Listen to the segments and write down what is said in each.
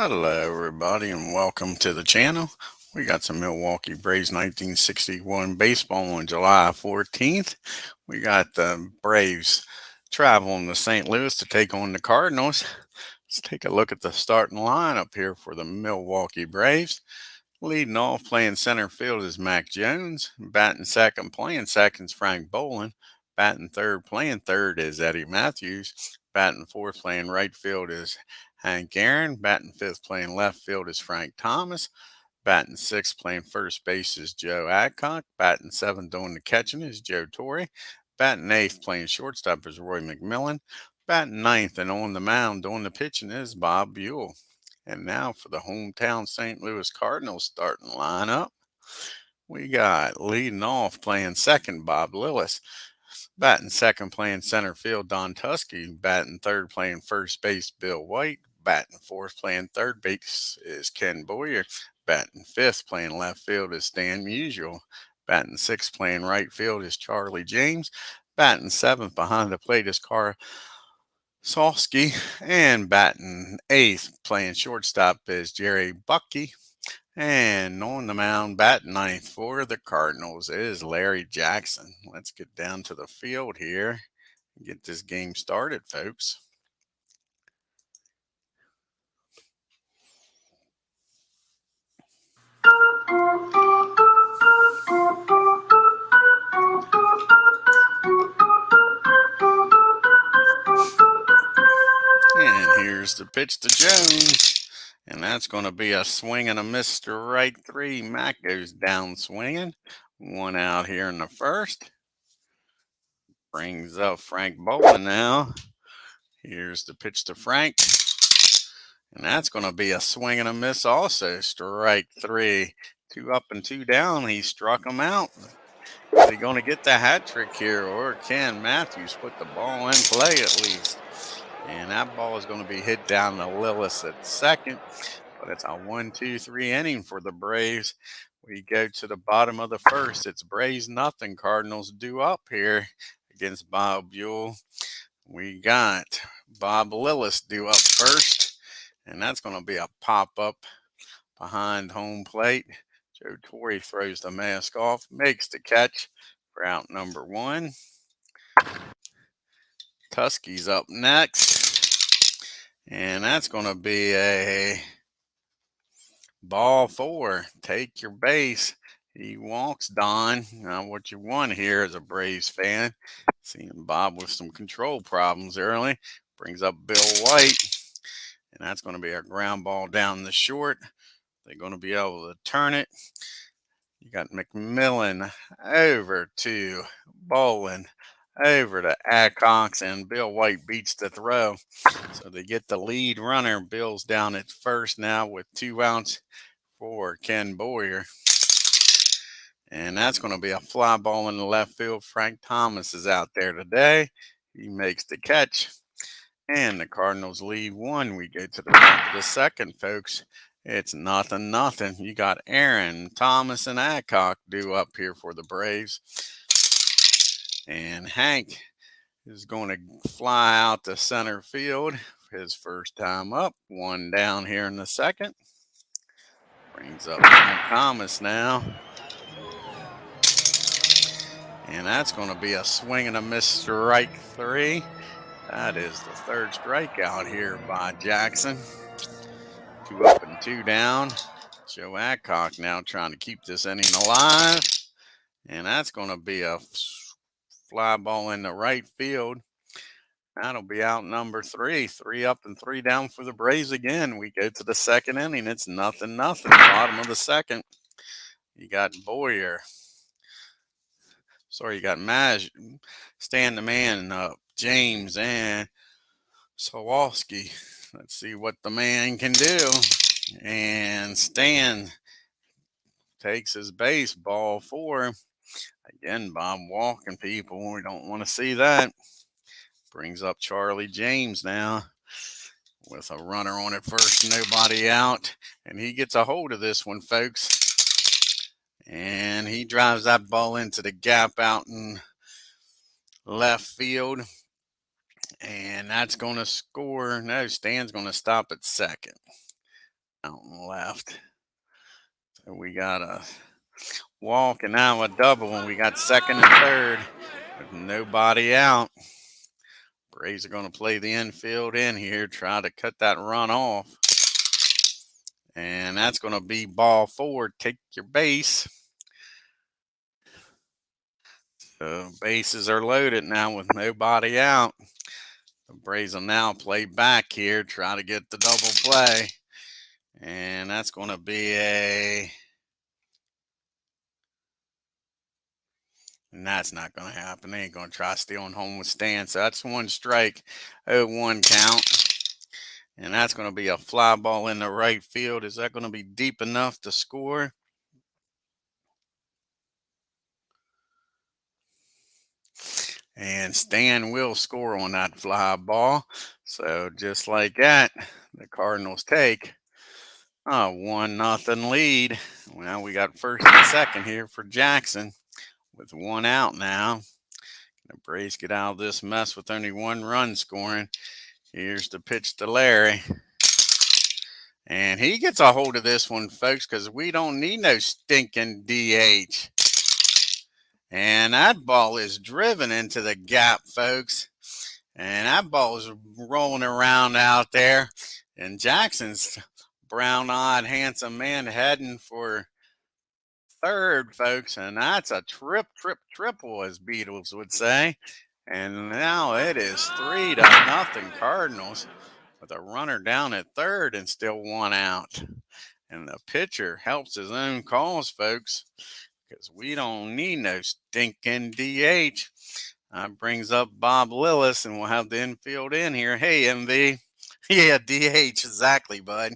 Hello, everybody, and welcome to the channel. We got some Milwaukee Braves 1961 baseball on July 14th. We got the Braves traveling to St. Louis to take on the Cardinals. Let's take a look at the starting lineup here for the Milwaukee Braves. Leading off, playing center field is Mac Jones. Batting second, playing second is Frank Boland. Batting third, playing third is Eddie Matthews. Batting fourth, playing right field is Hank Aaron. Batting fifth, playing left field is Frank Thomas. Batting sixth, playing first base is Joe Adcock. Batting seventh, doing the catching is Joe Torre. Batting eighth, playing shortstop is Roy McMillan. Batting ninth and on the mound doing the pitching is Bob Buhl. And now for the hometown St. Louis Cardinals starting lineup. We got leading off playing second Bob Lillis. Batting second playing center field Don Tusky. Batting third playing first base Bill White. Batting fourth playing third base is Ken Boyer. Batting fifth playing left field is Stan Musial. Batting sixth playing right field is Charlie James. Batting seventh behind the plate is Carl Salsky, and batting eighth, playing shortstop is Jerry Bucky. And on the mound, batting ninth for the Cardinals is Larry Jackson. Let's get down to the field here and get this game started, folks. And here's the pitch to Jones. And that's going to be a swing and a miss to right three. Mac goes down swinging. One out here in the first. Brings up Frank Boland now. Here's the pitch to Frank. And that's going to be a swing and a miss also. Strike three. Two up and two down. He struck him out. Is he going to get the hat trick here, or can Matthews put the ball in play at least? And that ball is going to be hit down to Lillis at second. But it's a 1-2-3 inning for the Braves. We go to the bottom of the first. It's Braves nothing. Cardinals due up here against Bob Buhl. We got Bob Lillis due up first. And that's going to be a pop-up behind home plate. Joe Torre throws the mask off, makes the catch for out number one. Tusky's up next. And that's going to be a ball four. Take your base. He walks Don. Now, what you want here as a Braves fan, seeing Bob with some control problems early, brings up Bill White. And that's going to be a ground ball down the short. They're going to be able to turn it. You got McMillan over to Boland, over to Adcox, and Bill White beats the throw. So they get the lead runner. Bill's down at first now with 2 outs for Ken Boyer. And that's going to be a fly ball in the left field. Frank Thomas is out there today. He makes the catch. And the Cardinals lead one. We go to the top of the second, folks. It's 0-0. You got Aaron, Thomas, and Adcock due up here for the Braves. And Hank is going to fly out to center field. His first time up. One down here in the second. Brings up Frank Thomas now. And that's going to be a swing and a miss, strike three. That is the third strikeout here by Jackson. 2 up and 2 down. Joe Adcock now trying to keep this inning alive. And that's going to be a fly ball in the right field. That'll be out number 3. 3 up and 3 down for the Braves again. We go to the second inning. It's 0-0. Bottom of the second. You got Boyer. Sorry, you got Stan the Man, James, and Sawalski. Let's see what the man can do. And Stan takes his base, ball 4. Again, Bob walking people. We don't want to see that. Brings up Charlie James now with a runner on at first, nobody out. And he gets a hold of this one, folks. And he drives that ball into the gap out in left field. And that's going to score. No, Stan's going to stop at second. out and left. So we got a walk and now a double, and we got second and third with nobody out. Braves are going to play the infield in here, try to cut that run off. And that's going to be ball forward. Take your base. So bases are loaded now with nobody out. The Braves will now play back here, try to get the double play. And that's going to be and that's not going to happen. They ain't going to try stealing home with Stan. So that's one strike, 0-1 count. And that's going to be a fly ball in the right field. Is that going to be deep enough to score? And Stan will score on that fly ball. So just like that, the Cardinals take a 1-0 lead. Well, we got first and second here for Jackson with one out now. The Braves get out of this mess with only one run scoring. Here's the pitch to Larry. And he gets a hold of this one, folks, because we don't need no stinking DH. And that ball is driven into the gap, folks. And that ball is rolling around out there. And Jackson's brown-eyed, handsome man heading for third, folks. And that's a triple, as Beatles would say. And now it is 3-0 Cardinals with a runner down at third and still one out. And the pitcher helps his own cause, folks, because we don't need no stinking DH. Brings up Bob Lillis, and we'll have the infield in here. Hey, MV. Yeah, DH, exactly, bud.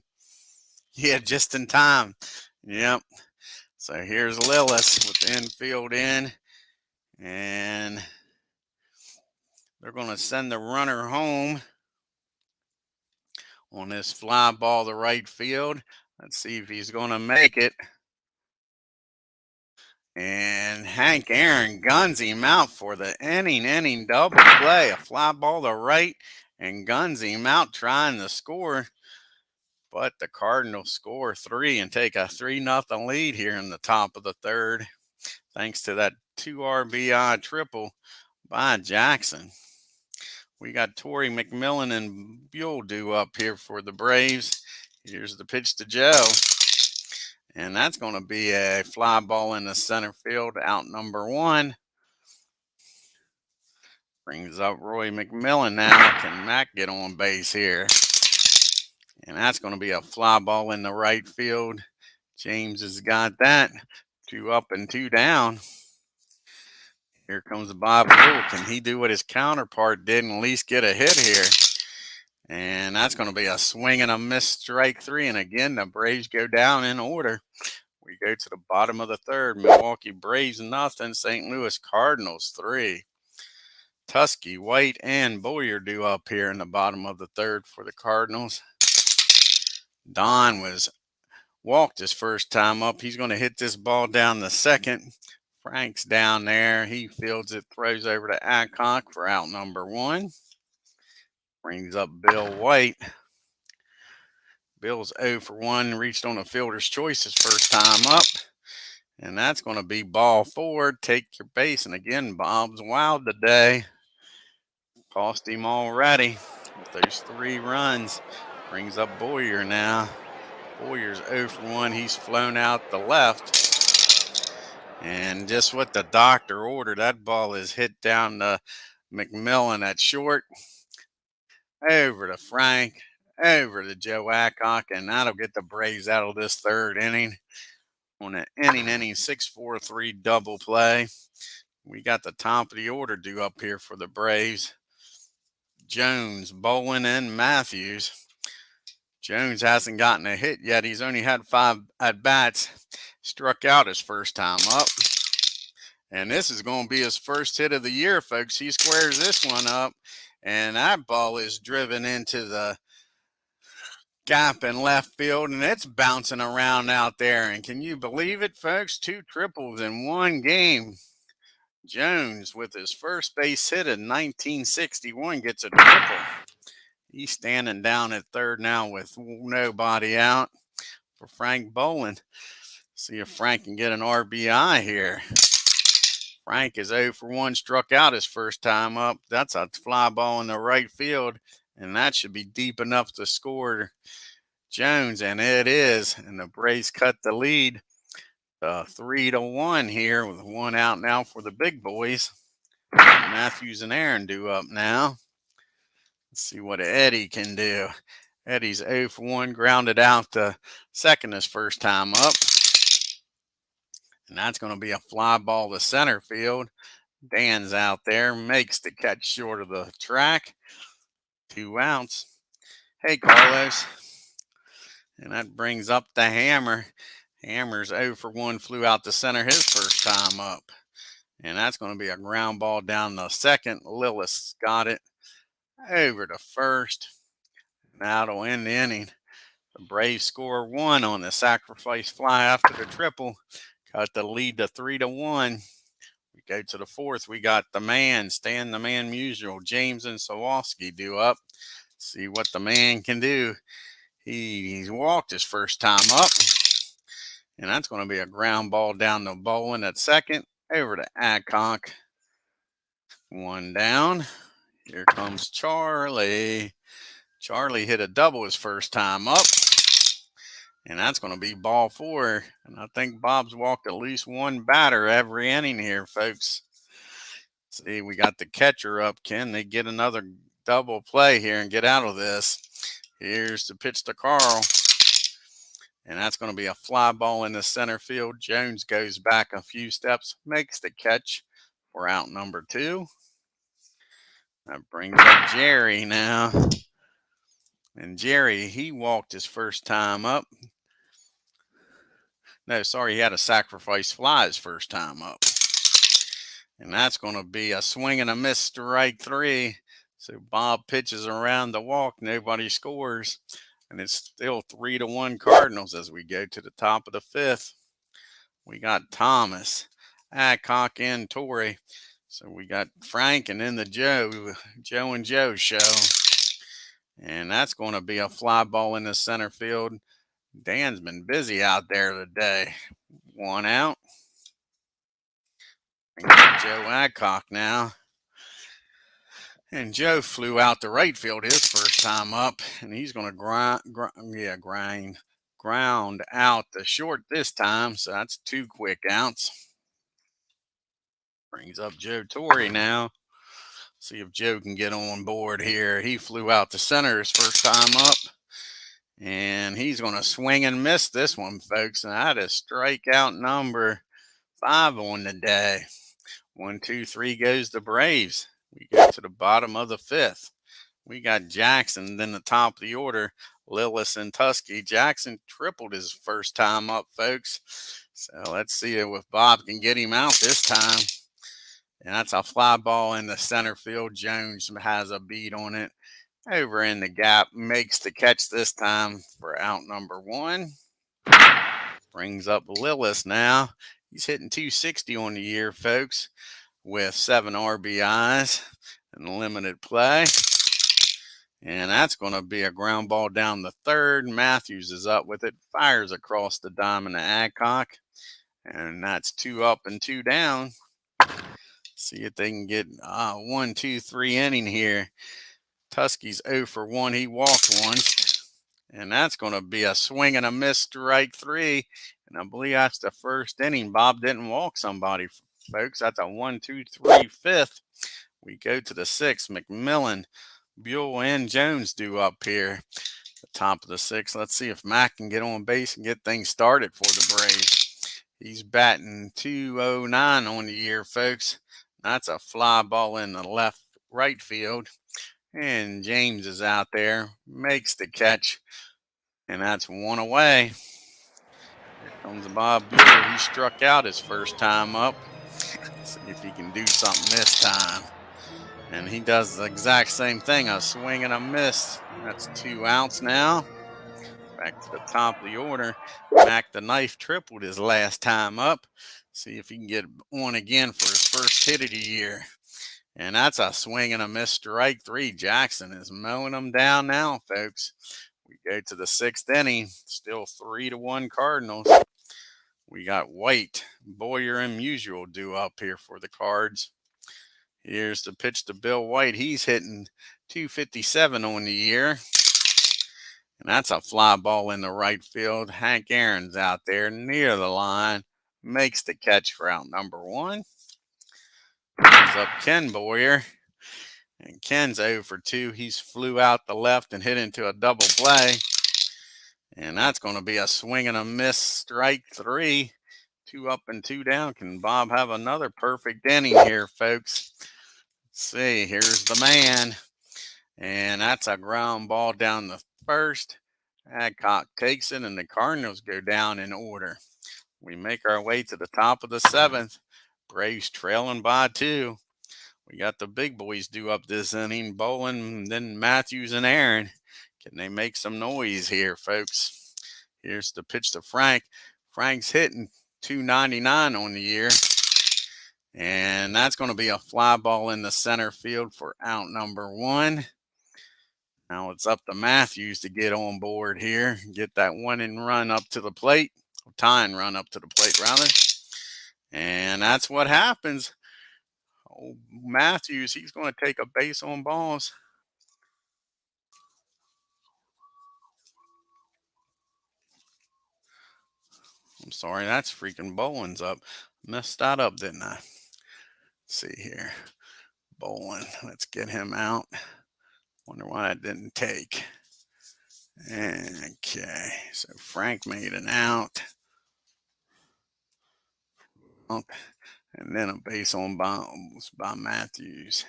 Yeah, just in time. Yep. So here's Lillis with the infield in, and they're going to send the runner home on this fly ball to right field. Let's see if he's going to make it. And Hank Aaron guns him out for the inning double play. A fly ball to right, and guns him out trying to score. But the Cardinals score 3 and take a 3-0 lead here in the top of the third, thanks to that 2 RBI triple by Jackson. We got Torrey McMillan and BUHL due up here for the Braves. Here's the pitch to Joe. And that's going to be a fly ball in the center field, out number 1. Brings up Roy McMillan now. Can Mac get on base here? And that's going to be a fly ball in the right field. James has got that. 2 up and 2 down. Here comes Bob BUHL. Can he do what his counterpart did and at least get a hit here? And that's going to be a swing and a miss, strike 3. And again, the Braves go down in order. We go to the bottom of the third. Milwaukee Braves 0, St. Louis Cardinals 3. Tusky, White, and Boyer due up here in the bottom of the third for the Cardinals. Don was walked his first time up. He's going to hit this ball down the second. Frank's down there. He fields it, throws over to Adcock for out number 1. Brings up Bill White. Bill's 0 for 1, reached on a fielder's choice his first time up. And that's going to be ball forward. Take your base. And again, Bob's wild today. Cost him already with those 3 runs. Brings up Boyer now. Boyer's 0 for 1. He's flown out the left. And just what the doctor ordered, that ball is hit down to McMillan at short. Over to Frank. Over to Joe Adcock. And that'll get the Braves out of this third inning. On an inning 6-4-3 double play. We got the top of the order due up here for the Braves. Jones, Bolin, and Matthews. Jones hasn't gotten a hit yet. He's only had 5 at-bats. Struck out his first time up. And this is going to be his first hit of the year, folks. He squares this one up. And that ball is driven into the gap in left field, and it's bouncing around out there. And can you believe it, folks? 2 triples in one game. Jones, with his first base hit in 1961, gets a triple. He's standing down at third now with nobody out. for Frank Boland. See if Frank can get an RBI here. Frank is 0 for 1, struck out his first time up. That's a fly ball in the right field, and that should be deep enough to score Jones, and it is. And the Braves cut the lead 3-1 here with 1 out now for the big boys. Matthews and Aaron do up now. Let's see what Eddie can do. Eddie's 0 for 1, grounded out to second his first time up. And that's going to be a fly ball to center field. Dan's out there, makes the catch short of the track. 2 outs. Hey, Carlos. And that brings up the Hammer. Hammer's 0 for 1, flew out to center his first time up. And that's going to be a ground ball down the second. Lillis got it over to first. Now it'll end the inning. The Braves score 1 on the sacrifice fly after the triple. Cut the lead to 3-1. We go to the fourth. We got the man, Stan the Man Musial, James and Sawalski do up. See what the man can do. He's walked his first time up. And that's going to be a ground ball down the Bowen at second. Over to Adcock. 1 down. Here comes Charlie. Charlie hit a double his first time up. And that's going to be ball 4. And I think Bob's walked at least 1 batter every inning here, folks. See, we got the catcher up. Can they get another double play here and get out of this? Here's the pitch to Carl. And that's going to be a fly ball in the center field. Jones goes back a few steps, makes the catch for out number 2. That brings up Jerry now. And Jerry, he walked his first time up. No, sorry, he had a sacrifice fly his first time up. And that's going to be a swing and a miss, strike 3. So Bob pitches around the walk. Nobody scores. And it's still 3-1 Cardinals as we go to the top of the 5th. We got Thomas, Adcock, and Torrey. So we got Frank and then the Joe and Joe show. And that's going to be a fly ball in the center field. Dan's been busy out there today. 1 out. Joe Adcock now. And Joe flew out to right field his first time up. And he's going to ground out the short this time. So that's 2 quick outs. Brings up Joe Torrey now. See if Joe can get on board here. He flew out to center his first time up. And he's going to swing and miss this one, folks. And that is strikeout number 5 on the day. 1, 2, 3 goes the Braves. We go to the bottom of the 5th. We got Jackson, then the top of the order, Lillis and Tusky. Jackson tripled his first time up, folks. So let's see if Bob can get him out this time. And that's a fly ball in the center field. Jones has a beat on it. Over in the gap, makes the catch this time for out number 1. Brings up Lillis now. He's hitting 260 on the year, folks, with 7 RBIs and limited play. And that's going to be a ground ball down the 3rd. Matthews is up with it, fires across the diamond to Adcock. And that's 2 up and 2 down. See if they can get 1, 2, 3 inning here. Tusky's 0 for 1. He walked once. And that's going to be a swing and a miss, strike 3. And I believe that's the first inning. Bob didn't walk somebody, folks. That's a 1, 2, 3, 5th. We go to the 6th. McMillan, BUHL, and Jones do up here. The top of the 6th. Let's see if Mac can get on base and get things started for the Braves. He's batting .209 on the year, folks. That's a fly ball in the right field. And James is out there, makes the catch, and that's 1 away. Here comes Bob BUHL. He struck out his first time up. See if he can do something this time. And he does the exact same thing, a swing and a miss. That's 2 outs now. Back to the top of the order. Mac the Knife tripled his last time up. See if he can get on again for his first hit of the year. And that's a swing and a miss, strike 3. Jackson is mowing them down now, folks. We go to the 6th inning, still 3-1 Cardinals. We got White, Boyer, and Musial due up here for the Cards. Here's the pitch to Bill White. He's hitting 257 on the year. And that's a fly ball in the right field. Hank Aaron's out there near the line. Makes the catch for out number 1. Brings up Ken Boyer. And Ken's 0 for 2. He's flew out the left and hit into a double play. And that's going to be a swing and a miss, strike 3. 2 up and 2 down. Can Bob have another perfect inning here, folks? Let's see. Here's the man. And that's a ground ball down the first. Adcock takes it, and the Cardinals go down in order. We make our way to the top of the 7th. Braves trailing by 2. We got the big boys due up this inning, Bowen, then Matthews and Aaron. Can they make some noise here, folks? Here's the pitch to Frank. Frank's hitting 299 on the year. And that's going to be a fly ball in the center field for out number 1. Now it's up to Matthews to get on board here, get that one-in run up to the plate, tying run up to the plate, rather. And that's what happens. Oh, Matthews, he's going to take a base on balls. I'm sorry, that's freaking Bowen's up. Messed that up, didn't I? Let's see here. Bowen, let's get him out. Wonder why that didn't take. Okay, so Frank made an out. And then a base on balls by Matthews.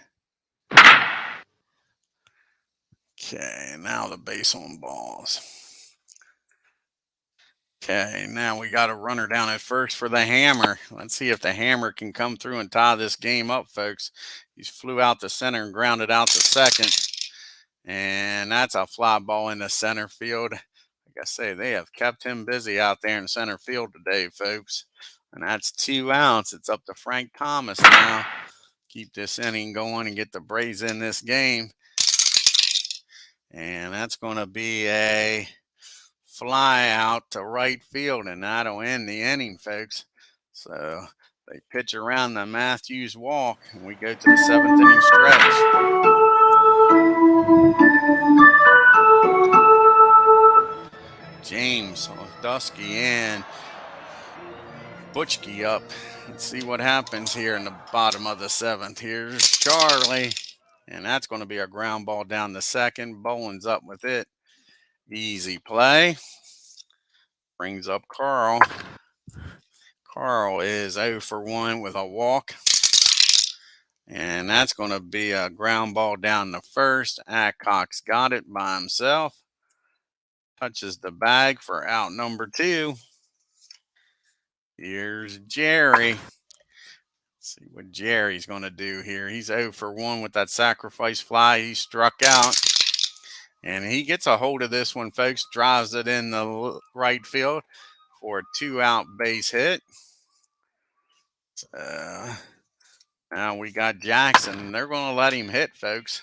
Okay, now the base on balls. Okay, now we got a runner down at first for the Hammer. Let's see if the Hammer can come through and tie this game up, folks. He flew out the center and grounded out the second. And that's a fly ball in the center field. Like I say, they have kept him busy out there in center field today, folks. And that's 2 outs. It's up to Frank Thomas now. Keep this inning going and get the Braves in this game. And that's going to be a fly out to right field, and that'll end the inning, folks. So they pitch around the Matthews walk, and we go to the 7th inning stretch. James, Dusky, and Butchke up. Let's see what happens here in the bottom of the 7th. Here's Charlie, and that's going to be a ground ball down the second. Bowen's up with it. Easy play. Brings up Carl. Carl is 0 for 1 with a walk. And that's going to be a ground ball down the first. Adcock's got it by himself. Touches the bag for out number 2. Here's Jerry. Let's see what Jerry's going to do here. He's 0 for 1 with that sacrifice fly. He struck out. And he gets a hold of this one, folks. Drives it in the right field for a 2-out base hit. Now we got Jackson. They're going to let him hit, folks.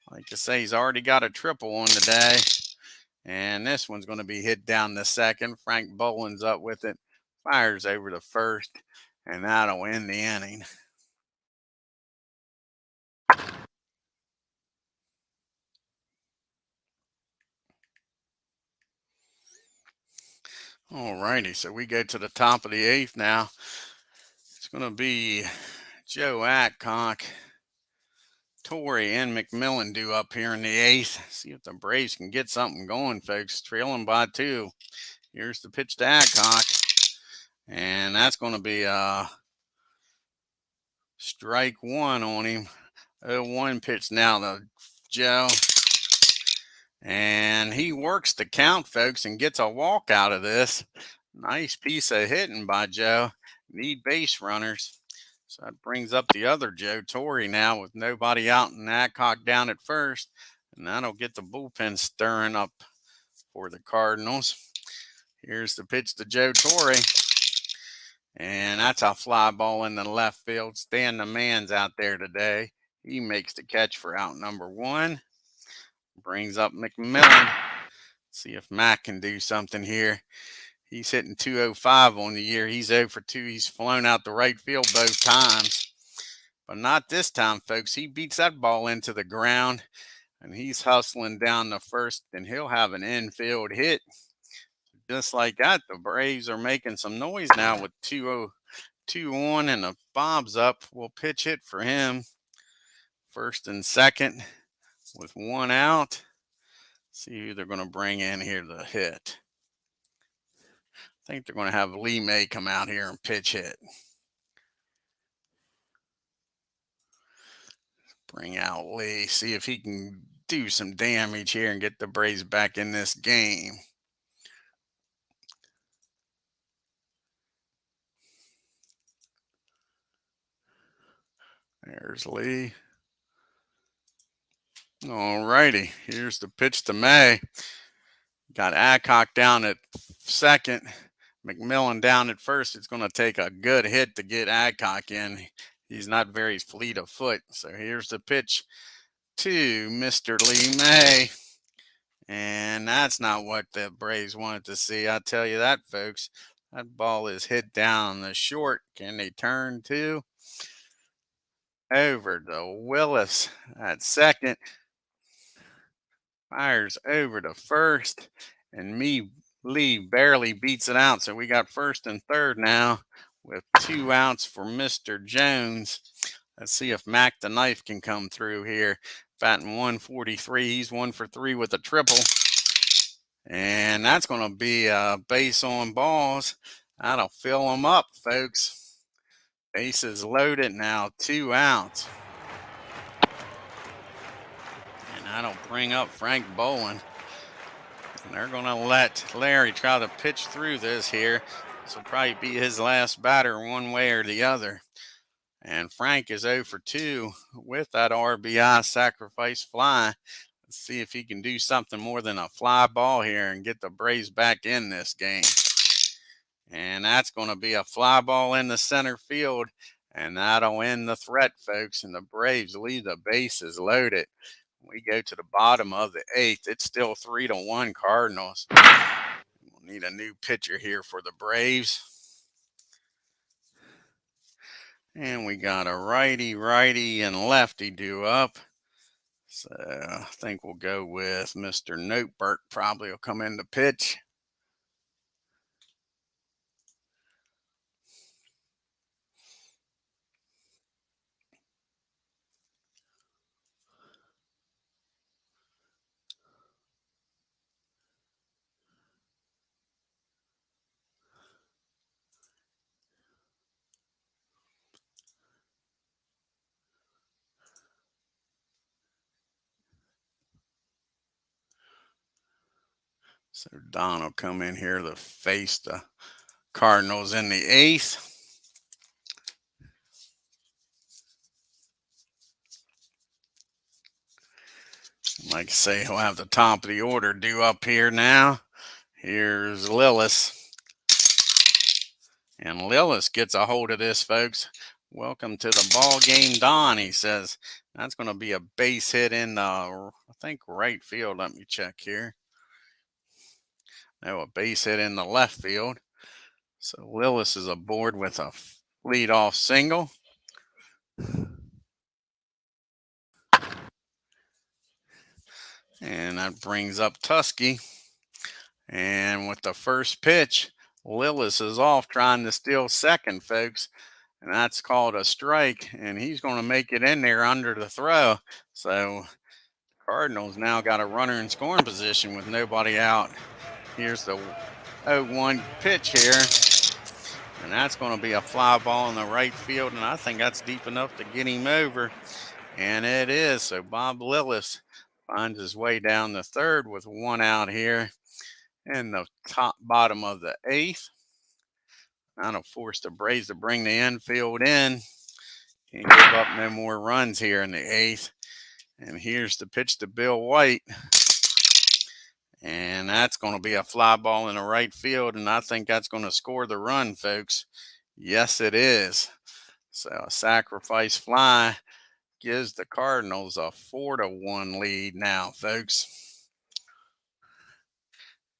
Like I say, he's already got a triple on today. And this one's going to be hit down the second. Frank Bowen's up with it. Fires over the first. And that'll end the inning. All righty, so we go to the top of the 8th now. It's going to be Joe Adcock, Torrey, and McMillan due up here in the 8th. See if the Braves can get something going, folks. Trailing by 2. Here's the pitch to Adcock. And that's going to be strike 1 on him. 0-1 pitch now to Joe. And he works the count, folks, and gets a walk out of this. Nice piece of hitting by Joe. Need base runners. So that brings up the other Joe, Torrey, now with nobody out and Adcock down at first. And that'll get the bullpen stirring up for the Cardinals. Here's the pitch to Joe Torrey. And that's a fly ball in the left field. Stan the Man's out there today. He makes the catch for out number 1. Brings up McMillan. See if Mac can do something here. He's hitting 205 on the year. He's 0 for 2. He's flown out the right field both times. But not this time, folks. He beats that ball into the ground, and he's hustling down the first, and he'll have an infield hit. Just like that, the Braves are making some noise now with 2 on, and the Bob's up. We'll pitch hit for him. First and second with 1 out. See who they're going to bring in here to hit. I think they're going to have Lee May come out here and pitch hit. Bring out Lee. See if he can do some damage here and get the Braves back in this game. There's Lee. All righty. Here's the pitch to May. Got Adcock down at second. McMillan down at first. It's going to take a good hit to get Adcock in. He's not very fleet of foot. So here's the pitch to Mr. Lee May. And that's not what the Braves wanted to see. I tell you that, folks. That ball is hit down the short. Can they turn to? Over to Willis at second. Fires over to first. And Lee barely beats it out. So we got first and third now with 2 outs for Mr. Jones. Let's see if Mac the Knife can come through here. Batting 143. He's 1 for 3 with a triple. And that's going to be a base on balls. That'll fill them up, folks. Bases loaded now, 2 outs. And that'll bring up Frank Boland. And they're going to let Larry try to pitch through this here. This will probably be his last batter one way or the other. And Frank is 0 for 2 with that RBI sacrifice fly. Let's see if he can do something more than a fly ball here and get the Braves back in this game. And that's going to be a fly ball in the center field. And that'll end the threat, folks. And the Braves leave the bases loaded. We go to the bottom of the 8th. It's still 3-1 Cardinals. We'll need a new pitcher here for the Braves. And we got a righty, and lefty due up. So I think we'll go with Mr. Notebert. Probably will come in to pitch. So Don will come in here to face the Cardinals in the 8th. Like I say, he'll have the top of the order due up here now. Here's Lillis. And Lillis gets a hold of this, folks. Welcome to the ball game, Don, he says. That's going to be a base hit in the, I think, right field. Let me check here. No, a base hit in the left field. So Lillis is aboard with a leadoff single. And that brings up Tusky. And with the first pitch, Lillis is off trying to steal second, folks. And that's called a strike. And he's going to make it in there under the throw. So Cardinals now got a runner in scoring position with nobody out. Here's the 0-1 pitch here. And that's going to be a fly ball in the right field. And I think that's deep enough to get him over. And it is. So Bob Lillis finds his way down the third with 1 out here in the bottom of the 8th. That'll force the Braves to bring the infield in. Can't give up no more runs here in the 8th. And here's the pitch to Bill White. And that's going to be a fly ball in the right field. And I think that's going to score the run, folks. Yes, it is. So a sacrifice fly gives the Cardinals a 4-1 lead now, folks.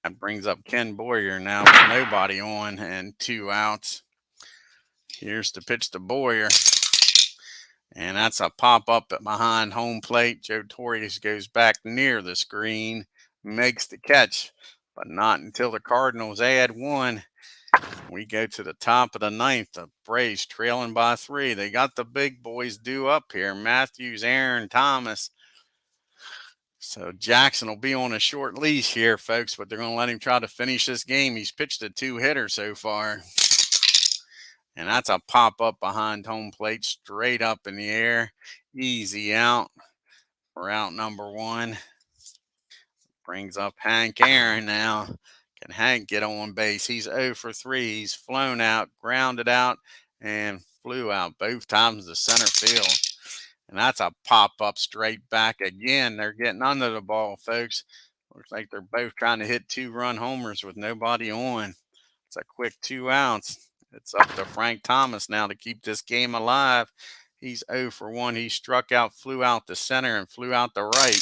That brings up Ken Boyer now with nobody on and 2 outs. Here's the pitch to Boyer. And that's a pop-up behind home plate. Joe Torre goes back near the screen, makes the catch, but not until the Cardinals add 1. We go to the top of the 9th. The Braves trailing by 3. They got the big boys due up here. Matthews, Aaron, Thomas. So Jackson will be on a short leash here, folks, but they're going to let him try to finish this game. He's pitched a 2-hitter so far. And that's a pop-up behind home plate, straight up in the air. Easy out for out number 1. Brings up Hank Aaron now. Can Hank get on base? He's 0 for 3. He's flown out, grounded out, and flew out both times to center field. And that's a pop-up straight back again. They're getting under the ball, folks. Looks like they're both trying to hit 2-run homers with nobody on. It's a quick 2 outs. It's up to Frank Thomas now to keep this game alive. He's 0 for 1. He struck out, flew out the center, and flew out the right.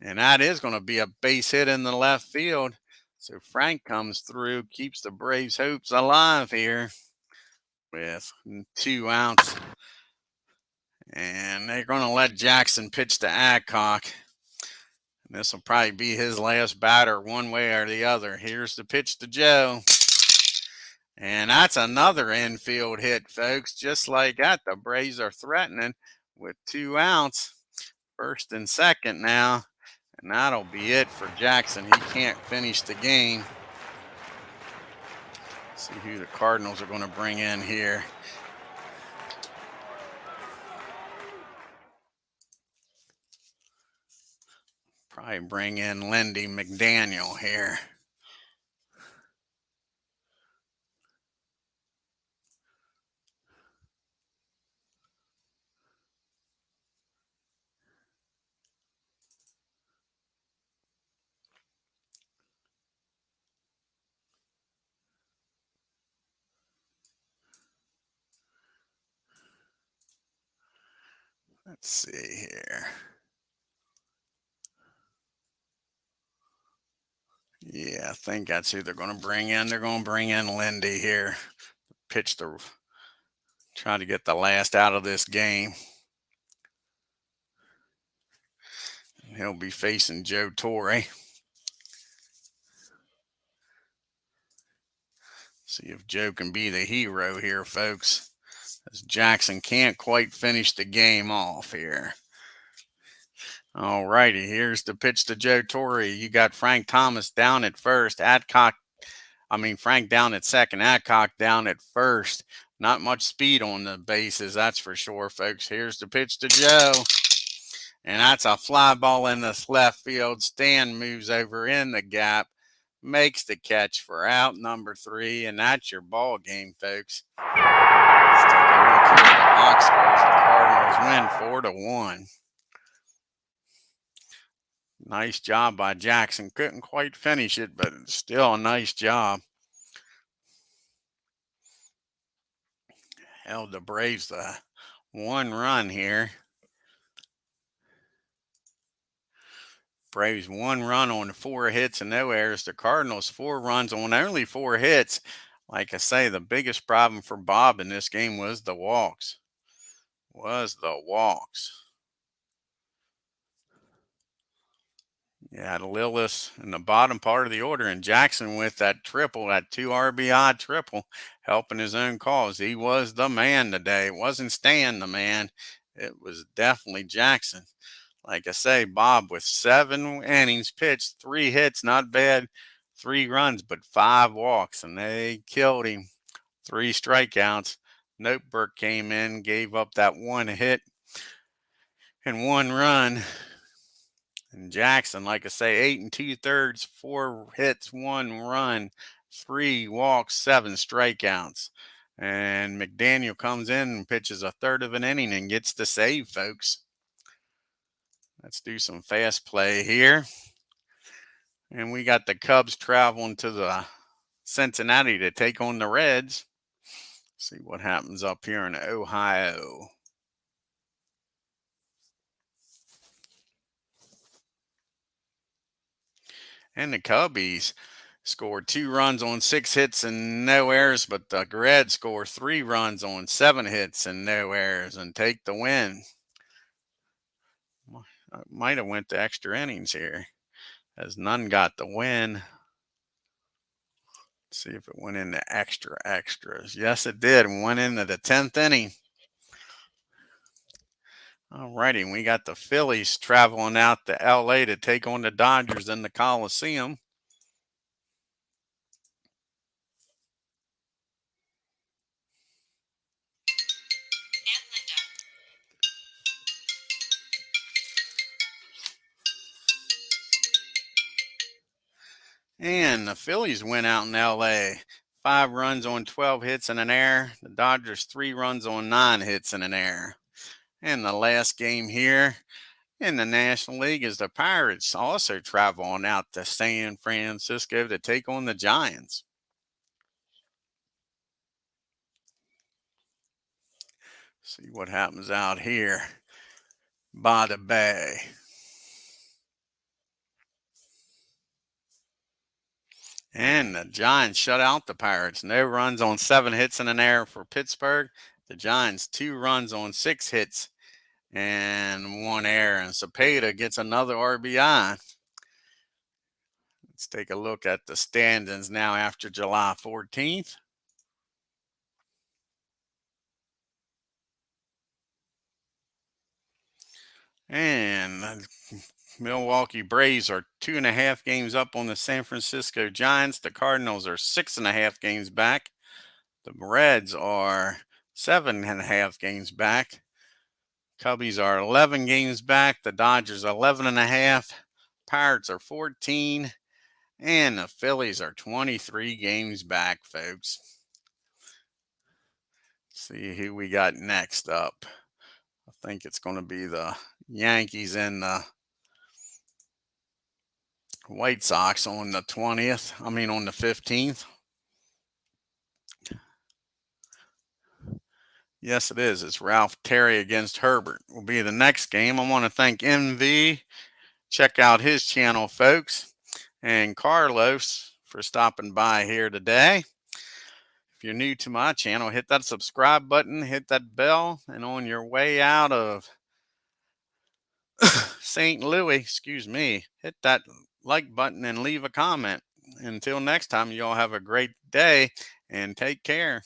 And that is going to be a base hit in the left field. So Frank comes through, keeps the Braves' hopes alive here with 2 outs. And they're going to let Jackson pitch to Adcock. This will probably be his last batter one way or the other. Here's the pitch to Joe. And that's another infield hit, folks. Just like that, the Braves are threatening with 2 outs. First and second now. And that'll be it for Jackson. He can't finish the game. See who the Cardinals are going to bring in here. Probably bring in Lindy McDaniel here. Let's see here. Yeah, I think that's who they're going to bring in. They're going to bring in Lindy here. Pitch the, try to get the last out of this game. He'll be facing Joe Torre. See if Joe can be the hero here, folks. As Jackson can't quite finish the game off here. All righty, here's the pitch to Joe Torre. You got Frank Thomas down at first. Frank down at second. Adcock down at first. Not much speed on the bases, that's for sure, folks. Here's the pitch to Joe. And that's a fly ball in this left field. Stan moves over in the gap, makes the catch for out number 3, and that's your ball game, folks. Let's take a look here at the box scores. The Cardinals win 4-1. Nice job by Jackson. Couldn't quite finish it, but still a nice job. Held the Braves to 1 run here. Braves 1 run on 4 hits and no errors. The Cardinals 4 runs on only 4 hits. Like I say, the biggest problem for Bob in this game was the walks. Yeah, the Lillis in the bottom part of the order, and Jackson with that triple, that 2 RBI triple, helping his own cause. He was the man today. It wasn't Stan the man. It was definitely Jackson. Like I say, Bob with 7 innings pitched, 3 hits, not bad, 3 runs, but 5 walks, and they killed him. 3 strikeouts. Noteberg came in, gave up that 1 hit and 1 run. And Jackson, like I say, 8 2/3, 4 hits, 1 run, 3 walks, 7 strikeouts. And McDaniel comes in and pitches a third of an inning and gets the save, folks. Let's do some fast play here. And we got the Cubs traveling to the Cincinnati to take on the Reds. See what happens up here in Ohio. And the Cubbies scored 2 runs on 6 hits and no errors, but the Reds scored 3 runs on 7 hits and no errors and take the win. Might have went to extra innings here, as none got the win. Let's see if it went into extras. Yes, it did. And went into the 10th inning. All righty, we got the Phillies traveling out to LA to take on the Dodgers in the Coliseum. And the Phillies went out in LA. 5 runs on 12 hits and an error. The Dodgers 3 runs on 9 hits and an error. And the last game here in the National League is the Pirates also traveling out to San Francisco to take on the Giants. See what happens out here by the bay. And the Giants shut out the Pirates. No runs on 7 hits and an error for Pittsburgh. The Giants 2 runs on 6 hits and 1 error. And Cepeda gets another RBI. Let's take a look at the standings now after July 14th. And the Milwaukee Braves are 2.5 games up on the San Francisco Giants. The Cardinals are 6.5 games back. The Reds are 7.5 games back. Cubbies are 11 games back. The Dodgers 11.5. Pirates are 14. And the Phillies are 23 games back, folks. See who we got next up. I think it's going to be the Yankees and the White Sox on the 20th. On the 15th. Yes, it is. It's Ralph Terry against Herbert. Will be the next game. I want to thank MV. Check out his channel, folks. And Carlos for stopping by here today. If you're new to my channel, hit that subscribe button, hit that bell, and on your way out of St. Louis, hit that like button and leave a comment. Until next time, you all have a great day and take care.